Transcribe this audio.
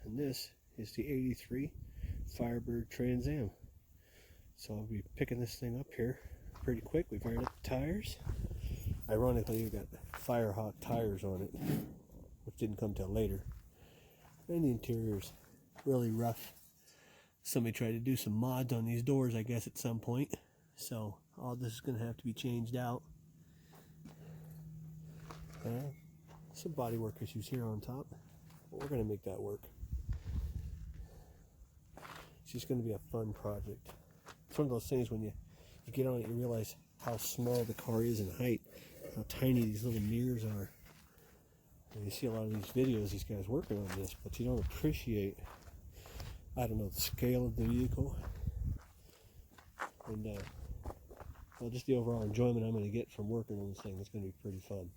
and this is the 83 Firebird Trans Am. So I'll be picking this thing up here pretty quick. We've ironed up the tires. Ironically, we've got Firehawk tires on it, which didn't come till later. And the interior's really rough. Somebody tried to do some mods on these doors, I guess, at some point. So all this is going to have to be changed out. Some bodywork issues here on top, but we're going to make that work. It's just going to be a fun project. It's one of those things when you get on it, you realize how small the car is in height, how tiny these little mirrors are. And you see a lot of these videos, these guys working on this, but you don't appreciate, I don't know, the scale of the vehicle. And well, just the overall enjoyment I'm going to get from working on this thing is going to be pretty fun.